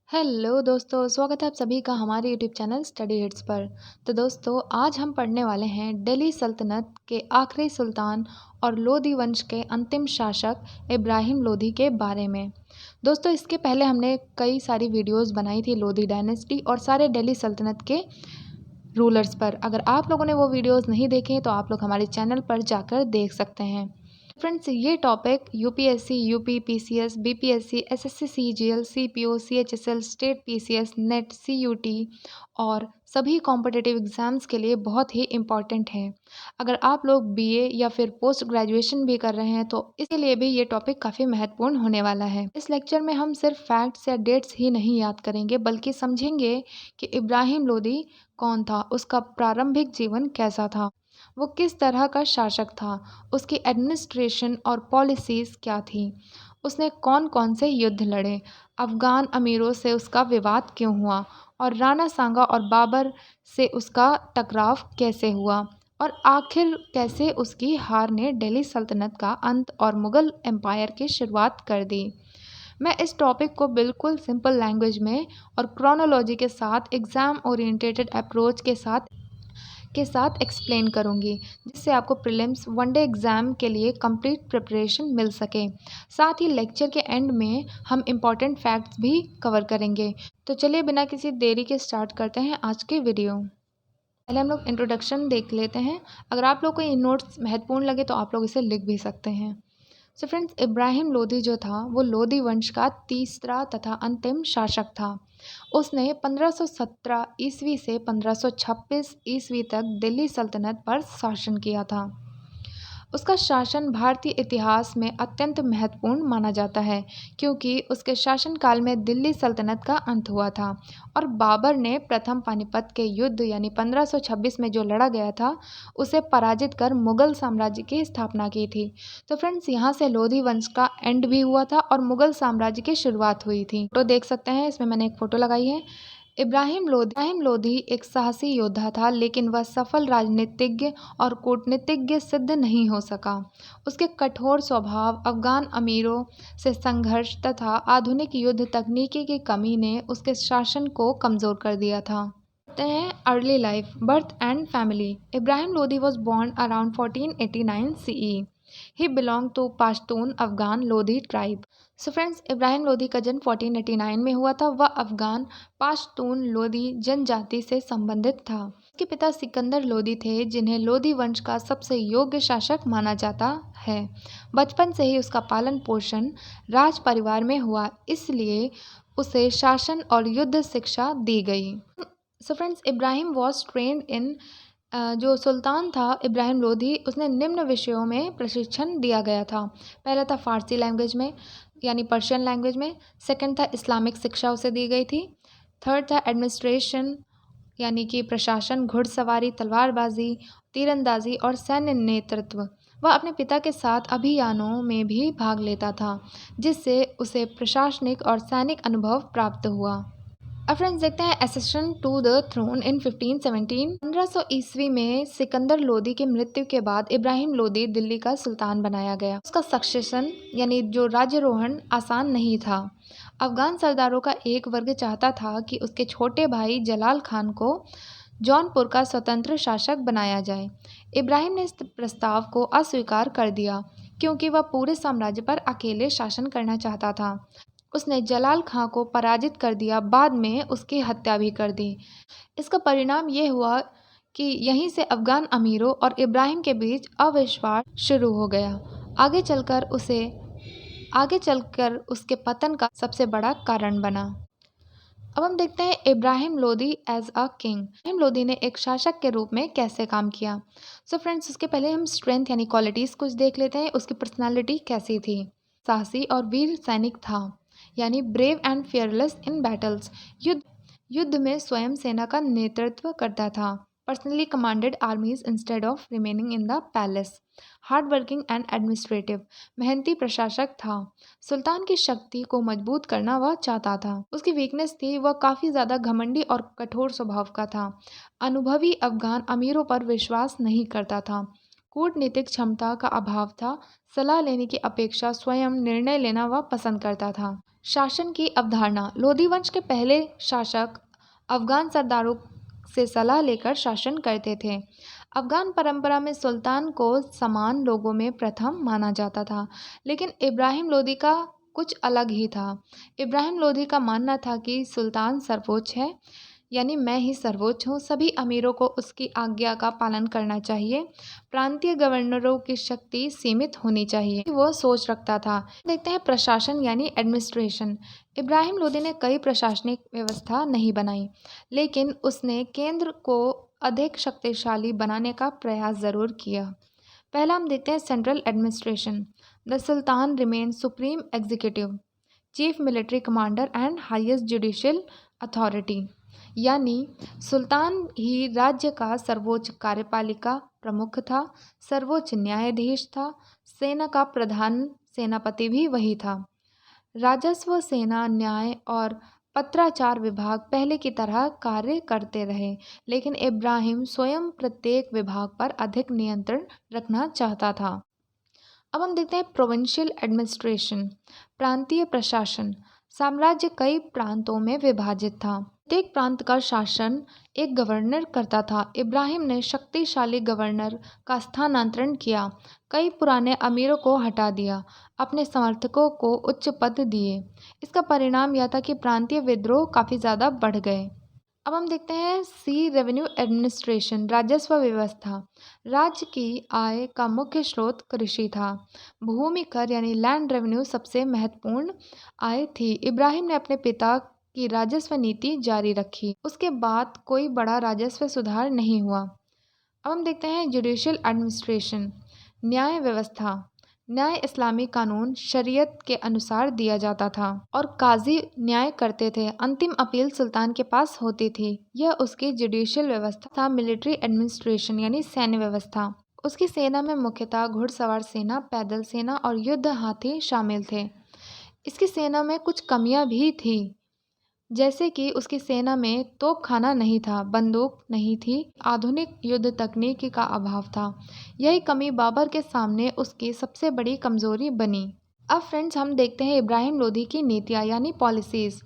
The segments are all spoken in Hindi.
हेलो दोस्तों, स्वागत है आप सभी का हमारे यूट्यूब चैनल स्टडी हिट्स पर। तो दोस्तों, आज हम पढ़ने वाले हैं दिल्ली सल्तनत के आखिरी सुल्तान और लोधी वंश के अंतिम शासक इब्राहिम लोधी के बारे में। दोस्तों, इसके पहले हमने कई सारी वीडियोस बनाई थी लोधी डायनेस्टी और सारे दिल्ली सल्तनत के रूलर्स पर। अगर आप लोगों ने वो वीडियोस नहीं देखे तो आप लोग हमारे चैनल पर जाकर देख सकते हैं। फ्रेंड्स, ये topic UPSC, UP, PCS, BPSC, SSC, CGL, CPO, CHSL, state PCS, NET, CUET और सभी कॉम्पिटिटिव एग्जाम्स के लिए बहुत ही इम्पॉर्टेंट है। अगर आप लोग बीए या फिर पोस्ट ग्रेजुएशन भी कर रहे हैं तो इसके लिए भी ये टॉपिक काफ़ी महत्वपूर्ण होने वाला है। इस लेक्चर में हम सिर्फ फैक्ट्स या डेट्स ही नहीं याद करेंगे बल्कि समझेंगे कि इब्राहिम लोदी कौन था, उसका प्रारंभिक जीवन कैसा था, वो किस तरह का शासक था, उसकी एडमिनिस्ट्रेशन और पॉलिसीज़ क्या थी, उसने कौन कौन से युद्ध लड़े, अफ़गान अमीरों से उसका विवाद क्यों हुआ और राणा सांगा और बाबर से उसका टकराव कैसे हुआ और आखिर कैसे उसकी हार ने दिल्ली सल्तनत का अंत और मुग़ल एम्पायर की शुरुआत कर दी। मैं इस टॉपिक को बिल्कुल सिंपल लैंग्वेज में और क्रोनोलॉजी के साथ एग्ज़ाम ओरिएंटेड अप्रोच के साथ एक्सप्लेन करूंगी, जिससे आपको प्रीलिम्स वनडे एग्ज़ाम के लिए कंप्लीट प्रिपरेशन मिल सके। साथ ही लेक्चर के एंड में हम इम्पॉर्टेंट फैक्ट्स भी कवर करेंगे। तो चलिए बिना किसी देरी के स्टार्ट करते हैं आज की वीडियो। पहले हम लोग इंट्रोडक्शन देख लेते हैं। अगर आप लोग को ये नोट्स महत्वपूर्ण लगे तो आप लोग इसे लिख भी सकते हैं। सो फ्रेंड्स, इब्राहिम लोदी जो था वो लोदी वंश का तीसरा तथा अंतिम शासक था। उसने 1517 ईस्वी से 1526 ईस्वी तक दिल्ली सल्तनत पर शासन किया था। उसका शासन भारतीय इतिहास में अत्यंत महत्वपूर्ण माना जाता है, क्योंकि उसके शासनकाल में दिल्ली सल्तनत का अंत हुआ था और बाबर ने प्रथम पानीपत के युद्ध यानी 1526 में जो लड़ा गया था उसे पराजित कर मुगल साम्राज्य की स्थापना की थी। तो फ्रेंड्स, यहाँ से लोधी वंश का एंड भी हुआ था और मुगल साम्राज्य की शुरुआत हुई थी। तो देख सकते हैं, इसमें मैंने एक फ़ोटो लगाई है। इब्राहिम लोधी एक साहसी योद्धा था, लेकिन वह सफल राजनीतिज्ञ और कूटनीतिज्ञ सिद्ध नहीं हो सका। उसके कठोर स्वभाव, अफगान अमीरों से संघर्ष तथा आधुनिक युद्ध तकनीकी की कमी ने उसके शासन को कमज़ोर कर दिया था। Early life, birth and family. Ibrahim Lodhi was born around 1489 CE. He belonged to Pashtun Afghan Lodi tribe. So friends, Ibrahim Lodhi का जन्म 1489 में हुआ था। वह अफगान पाश्तून लोधी जनजाति से संबंधित था। उसके पिता सिकंदर लोधी थे, जिन्हें लोधी वंश का सबसे योग्य शासक माना जाता है। बचपन से ही उसका पालन पोषण राज परिवार में हुआ, इसलिए उसे शासन और युद्ध शिक्षा दी गई। So friends, Ibrahim was trained in जो सुल्तान था इब्राहिम लोधी, उसने निम्न विषयों में प्रशिक्षण दिया गया था। पहला था फ़ारसी लैंग्वेज में यानी पर्शियन लैंग्वेज में। सेकंड था इस्लामिक शिक्षा उसे दी गई थी। थर्ड था एडमिनिस्ट्रेशन यानी कि प्रशासन, घुड़सवारी, तलवारबाजी, तीरंदाजी और सैन्य नेतृत्व। वह अपने पिता के साथ अभियानों में भी भाग लेता था, जिससे उसे प्रशासनिक और सैनिक अनुभव प्राप्त हुआ। अब फ्रेंड्स, देखते हैं assertion to the thrown in 1517। 1500 ईस्वी में सिकंदर लोदी की मृत्यु के बाद इब्राहिम लोदी दिल्ली का सुल्तान बनाया गया। उसका सक्सेशन यानी जो राज्यारोहण आसान नहीं था। अफगान सरदारों का एक वर्ग चाहता था कि उसके छोटे भाई जलाल खान को जौनपुर का स्वतंत्र शासक बनाया जाए। इब्राहिम ने इस प्रस्ताव को अस्वीकार कर दिया, क्योंकि वह पूरे साम्राज्य पर अकेले शासन करना चाहता था। उसने जलाल खां को पराजित कर दिया, बाद में उसकी हत्या भी कर दी। इसका परिणाम ये हुआ कि यहीं से अफगान अमीरों और इब्राहिम के बीच अविश्वास शुरू हो गया। आगे चलकर उसके पतन का सबसे बड़ा कारण बना। अब हम देखते हैं Ibrahim Lodi as a king. Ibrahim Lodi ने एक शासक के रूप में कैसे काम किया। सो फ्रेंड्स, उसके पहले हम स्ट्रेंथ यानी क्वालिटीज़ कुछ देख लेते हैं। उसकी पर्सनालिटी कैसी थी। साहसी और वीर सैनिक था, यानी brave and fearless in battles. युद्ध में स्वयं सेना का नेतृत्व करता था। Personally commanded आर्मीज instead of remaining in the palace. Hard working and administrative, मेहनती प्रशासक था। सुल्तान की शक्ति को मजबूत करना वह चाहता था। उसकी वीकनेस थी, वह काफ़ी ज़्यादा घमंडी और कठोर स्वभाव का था। अनुभवी अफगान अमीरों पर विश्वास नहीं करता था। कूटनीतिक क्षमता का अभाव था। सलाह लेने की अपेक्षा स्वयं निर्णय लेना वह पसंद करता था। शासन की अवधारणा। लोधी वंश के पहले शासक अफगान सरदारों से सलाह लेकर शासन करते थे। अफगान परंपरा में सुल्तान को समान लोगों में प्रथम माना जाता था, लेकिन इब्राहिम लोदी का कुछ अलग ही था। इब्राहिम लोदी का मानना था कि सुल्तान सर्वोच्च है, यानी मैं ही सर्वोच्च हूँ, सभी अमीरों को उसकी आज्ञा का पालन करना चाहिए, प्रांतीय गवर्नरों की शक्ति सीमित होनी चाहिए, वो सोच रखता था। देखते हैं प्रशासन यानी एडमिनिस्ट्रेशन। इब्राहिम लोदी ने कई प्रशासनिक व्यवस्था नहीं बनाई, लेकिन उसने केंद्र को अधिक शक्तिशाली बनाने का प्रयास ज़रूर किया। पहला हम देखते हैं central administration. The sultan remain supreme executive, chief military commander and highest judicial authority, यानी सुल्तान ही राज्य का सर्वोच्च कार्यपालिका प्रमुख था, सर्वोच्च न्यायाधीश था, सेना का प्रधान सेनापति भी वही था। राजस्व, सेना, न्याय और पत्राचार विभाग पहले की तरह कार्य करते रहे, लेकिन इब्राहिम स्वयं प्रत्येक विभाग पर अधिक नियंत्रण रखना चाहता था। अब हम देखते हैं प्रोविंशियल एडमिनिस्ट्रेशन, प्रांतीय प्रशासन। साम्राज्य कई प्रांतों में विभाजित था। प्रत्येक प्रांत का शासन एक गवर्नर करता था। इब्राहिम ने शक्तिशाली गवर्नर का स्थानांतरण किया, कई पुराने अमीरों को हटा दिया, अपने समर्थकों को उच्च पद दिए। इसका परिणाम यह था कि प्रांतीय विद्रोह काफ़ी ज़्यादा बढ़ गए। अब हम देखते हैं सी रेवेन्यू एडमिनिस्ट्रेशन, राजस्व व्यवस्था। राज्य की आय का मुख्य स्रोत कृषि था। भूमि कर यानी लैंड रेवेन्यू सबसे महत्वपूर्ण आय थी। इब्राहिम ने अपने पिता की राजस्व नीति जारी रखी, उसके बाद कोई बड़ा राजस्व सुधार नहीं हुआ। अब हम देखते हैं जुडिशियल एडमिनिस्ट्रेशन, न्याय व्यवस्था। न्याय इस्लामी कानून शरीयत के अनुसार दिया जाता था और काजी न्याय करते थे। अंतिम अपील सुल्तान के पास होती थी। यह उसकी जुडिशियल व्यवस्था था। मिलिट्री एडमिनिस्ट्रेशन यानी सैन्य व्यवस्था। उसकी सेना में मुख्यतः घुड़सवार सेना, पैदल सेना और युद्ध हाथी शामिल थे। इसकी सेना में कुछ कमियां भी थी, जैसे कि उसकी सेना में तोपखाना नहीं था, बंदूक नहीं थी, आधुनिक युद्ध तकनीक का अभाव था। यही कमी बाबर के सामने उसकी सबसे बड़ी कमजोरी बनी। अब फ्रेंड्स हम देखते हैं इब्राहिम लोदी की नीतियाँ यानी पॉलिसीज़।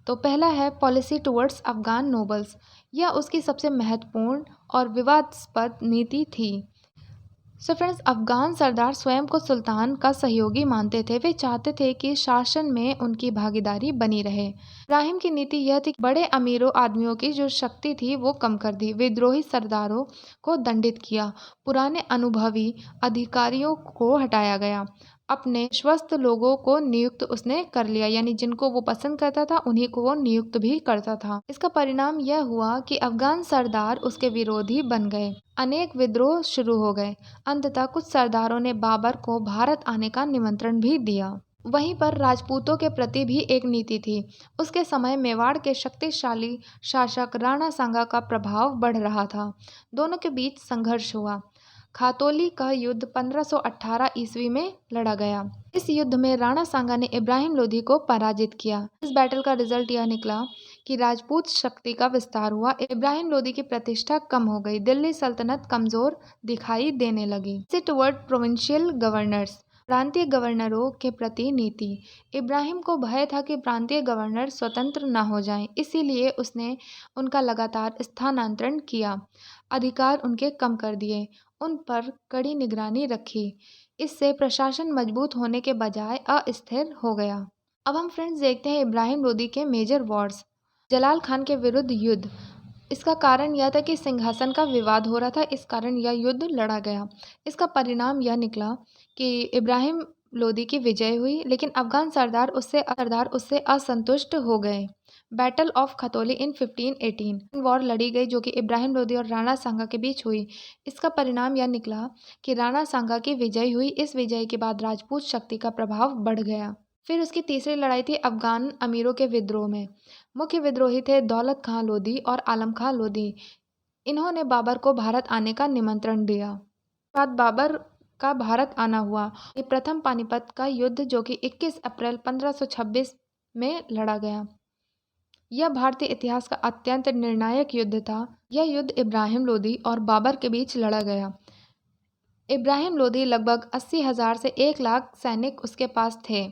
तो पहला है पॉलिसी टुवर्ड्स अफगान नोबल्स। यह उसकी सबसे महत्वपूर्ण और विवादास्पद नीति थी। सो फ्रेंड्स, अफगान सरदार स्वयं को सुल्तान का सहयोगी मानते थे। वे चाहते थे कि शासन में उनकी भागीदारी बनी रहे। इब्राहिम की नीति यह थी कि बड़े अमीरों आदमियों की जो शक्ति थी वो कम कर दी, विद्रोही सरदारों को दंडित किया, पुराने अनुभवी अधिकारियों को हटाया गया, अपने विश्वस्त लोगों को नियुक्त उसने कर लिया, यानी जिनको वो पसंद करता था उन्हीं को वो नियुक्त भी करता था। इसका परिणाम यह हुआ कि अफगान सरदार उसके विरोधी बन गए, अनेक विद्रोह शुरू हो गए। अंततः कुछ सरदारों ने बाबर को भारत आने का निमंत्रण भी दिया। वहीं पर राजपूतों के प्रति भी एक नीति थी। उसके समय मेवाड़ के शक्तिशाली शासक राणा सांगा का प्रभाव बढ़ रहा था। दोनों के बीच संघर्ष हुआ। खातौली का युद्ध 1518 ईस्वी में लड़ा गया। इस युद्ध में राणा सांगा ने इब्राहिम लोदी को पराजित किया। इस बैटल का रिजल्ट यह निकला कि राजपूत शक्ति का विस्तार हुआ। इब्राहिम लोदी की प्रतिष्ठा कम हो गई। दिल्ली सल्तनत कमजोर दिखाई देने लगी। टुवर्ड प्रोविंशियल गवर्नर्स, प्रांतीय गवर्नरों के प्रति नीति। इब्राहिम को भय था कि प्रांतीय गवर्नर स्वतंत्र न हो जाएं, इसीलिए उसने उनका लगातार स्थानांतरण किया, अधिकार उनके कम कर दिए, उन पर कड़ी निगरानी रखी। इससे प्रशासन मजबूत होने के बजाय अस्थिर हो गया। अब हम फ्रेंड्स देखते हैं इब्राहिम लोदी के मेजर वॉर्स। जलाल खान के विरुद्ध युद्ध। इसका कारण यह था कि सिंहासन का विवाद हो रहा था, इस कारण यह युद्ध लड़ा गया। इसका परिणाम यह निकला कि इब्राहिम लोदी की विजय हुई, लेकिन अफगान सरदार उससे असंतुष्ट हो गए। Battle of Khatauli in 1518 war लड़ी गई, जो कि इब्राहिम लोदी और राणा सांगा के बीच हुई। इसका परिणाम यह निकला कि राणा सांगा की विजय हुई। इस विजय के बाद राजपूत शक्ति का प्रभाव बढ़ गया। फिर उसकी तीसरी लड़ाई थी अफगान अमीरों के विद्रोह में। मुख्य विद्रोही थे दौलत खां लोदी और आलम खां लोदी। इन्होंने बाबर को भारत आने का निमंत्रण दिया। बाद बाबर का भारत आना हुआ। ये प्रथम पानीपत का युद्ध, जो कि 21 अप्रैल 1526 में लड़ा गया। यह भारतीय इतिहास का अत्यंत निर्णायक युद्ध था। यह युद्ध इब्राहिम लोदी और बाबर के बीच लड़ा गया। इब्राहिम लोदी लगभग 80,000 से 1 लाख सैनिक उसके पास थे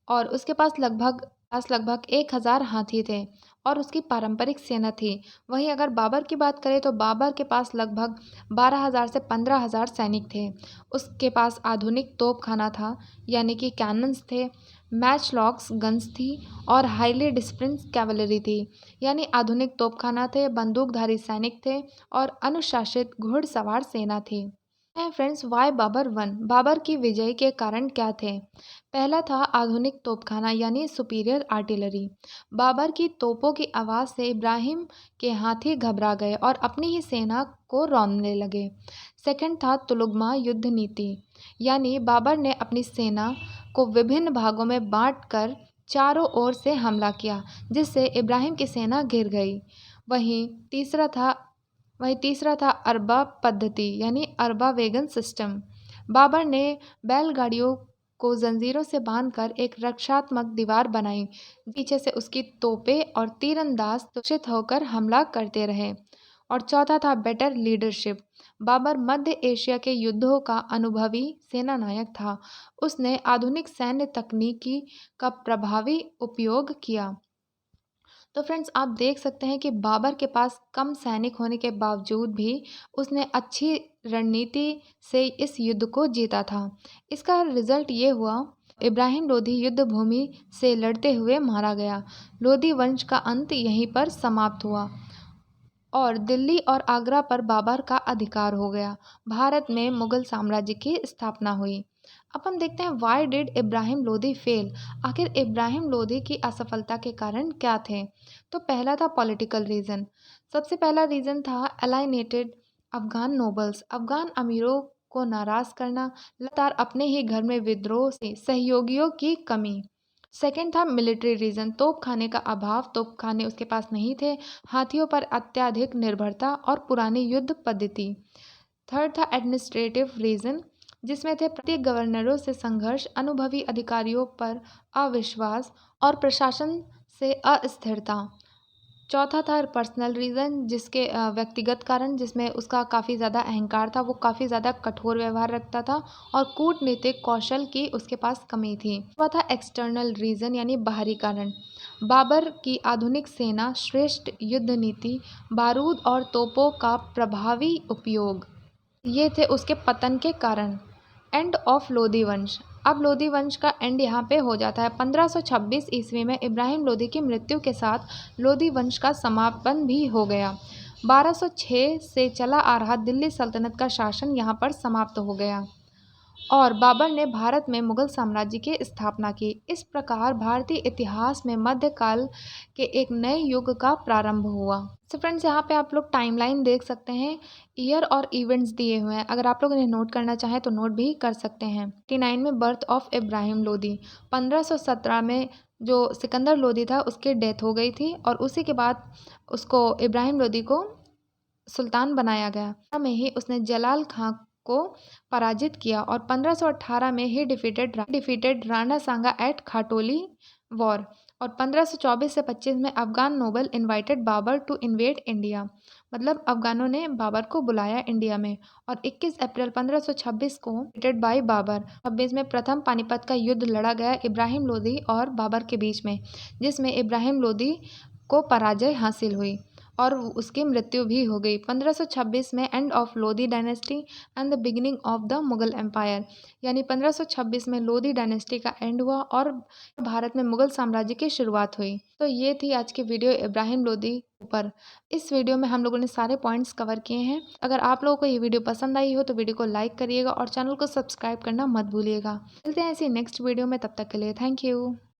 और उसके पास लगभग पास लगभग 1000 हाथी थे और उसकी पारंपरिक सेना थी। वहीं अगर बाबर की बात करें तो बाबर के पास लगभग 12,000 से 15,000 सैनिक थे। उसके पास आधुनिक तोपखाना था, यानी कि कैनन्स थे, मैच लॉक्स गन्स थी और हाईली डिसिप्लिन कैवलरी थी, यानी आधुनिक तोपखाना थे, बंदूकधारी सैनिक थे और अनुशासित घुड़सवार सेना थी। Friends, why Babur won, Babur की विजय के कारण क्या थे? पहला था आधुनिक तोपखाना यानी सुपीरियर आर्टिलरी। बाबर की तोपों की आवाज़ से इब्राहिम के हाथी घबरा गए और अपनी ही सेना को रौंदने लगे। सेकंड था तुलुगमा युद्ध नीति, यानी बाबर ने अपनी सेना को विभिन्न भागों में बांटकर चारों ओर से हमला किया, जिससे इब्राहिम की सेना घिर गई। वहीं तीसरा था वहीं तीसरा था अरबा पद्धति, यानी अरबा वैगन सिस्टम। बाबर ने बैलगाड़ियों को जंजीरों से बांधकर एक रक्षात्मक दीवार बनाई। पीछे से उसकी तोपें और तीरंदाज सुरक्षित होकर हमला करते रहे। और चौथा था बेटर लीडरशिप। बाबर मध्य एशिया के युद्धों का अनुभवी सेनानायक था। उसने आधुनिक सैन्य तकनीकी का प्रभावी उपयोग किया। तो फ्रेंड्स, आप देख सकते हैं कि बाबर के पास कम सैनिक होने के बावजूद भी उसने अच्छी रणनीति से इस युद्ध को जीता था। इसका रिजल्ट ये हुआ, इब्राहिम लोदी युद्ध भूमि से लड़ते हुए मारा गया। लोदी वंश का अंत यहीं पर समाप्त हुआ और दिल्ली और आगरा पर बाबर का अधिकार हो गया। भारत में मुगल साम्राज्य की स्थापना हुई। अब हम देखते हैं why did Ibrahim Lodi fail. आखिर इब्राहिम लोदी की असफलता के कारण क्या थे? तो पहला था पॉलिटिकल रीज़न। सबसे पहला रीज़न था अलाइनेटेड अफगान नोबल्स, अफगान अमीरों को नाराज़ करना, लगातार अपने ही घर में विद्रोह से सहयोगियों की कमी। सेकंड था मिलिट्री रीज़न, तोपखाने का अभाव, तोपखाने उसके पास नहीं थे, हाथियों पर अत्यधिक निर्भरता और पुरानी युद्ध पद्धति। थर्ड था एडमिनिस्ट्रेटिव रीज़न, जिसमें थे प्रत्येक गवर्नरों से संघर्ष, अनुभवी अधिकारियों पर अविश्वास और प्रशासन से अस्थिरता। चौथा था पर्सनल रीज़न, जिसके व्यक्तिगत कारण, जिसमें उसका काफ़ी ज़्यादा अहंकार था, वो काफ़ी ज़्यादा कठोर व्यवहार रखता था और कूटनीतिक कौशल की उसके पास कमी थी। चौथा एक्सटर्नल रीज़न, यानी बाहरी कारण। बाबर की आधुनिक सेना, श्रेष्ठ युद्ध नीति, बारूद और तोपों का प्रभावी उपयोग, ये थे उसके पतन के कारण। एंड ऑफ लोदी वंश। अब लोदी वंश का एंड यहाँ पे हो जाता है। 1526 ईस्वी में इब्राहिम लोदी की मृत्यु के साथ लोदी वंश का समापन भी हो गया। 1206 से चला आ रहा दिल्ली सल्तनत का शासन यहाँ पर समाप्त हो गया और बाबर ने भारत में मुगल साम्राज्य की स्थापना की। इस प्रकार भारतीय इतिहास में मध्यकाल के एक नए युग का प्रारंभ हुआ। तो फ्रेंड्स, यहाँ पे आप लोग टाइमलाइन देख सकते हैं, ईयर और इवेंट्स दिए हुए हैं। अगर आप लोग इन्हें नोट करना चाहें तो नोट भी कर सकते हैं। 89 में बर्थ ऑफ इब्राहिम लोदी, 1517 में जो सिकंदर लोदी था उसकी डेथ हो गई थी और उसी के बाद उसको इब्राहिम लोदी को सुल्तान बनाया गया। में ही उसने जलाल खां को पराजित किया और 1518 में ही defeated Rana Sanga at Khatoli war और 1524 से 25 में Afghan noble invited Babur to invade India, मतलब अफगानों ने बाबर को बुलाया इंडिया में। और 21 अप्रैल 1526 को डिफीटेड बाय बाबर, 26 में प्रथम पानीपत का युद्ध लड़ा गया इब्राहिम लोदी और बाबर के बीच में, जिसमें इब्राहिम लोदी को पराजय हासिल हुई और उसकी मृत्यु भी हो गई। 1526 में end of Lodi dynasty and the beginning of the Mughal empire, यानी 1526 में लोधी डायनेस्टी का एंड हुआ और भारत में मुगल साम्राज्य की शुरुआत हुई। तो ये थी आज की वीडियो इब्राहिम लोदी पर। इस वीडियो में हम लोगों ने सारे पॉइंट्स कवर किए हैं। अगर आप लोगों को ये वीडियो पसंद आई हो तो वीडियो को लाइक करिएगा और चैनल को सब्सक्राइब करना मत भूलिएगा। मिलते हैं ऐसी नेक्स्ट वीडियो में, तब तक के लिए थैंक यू।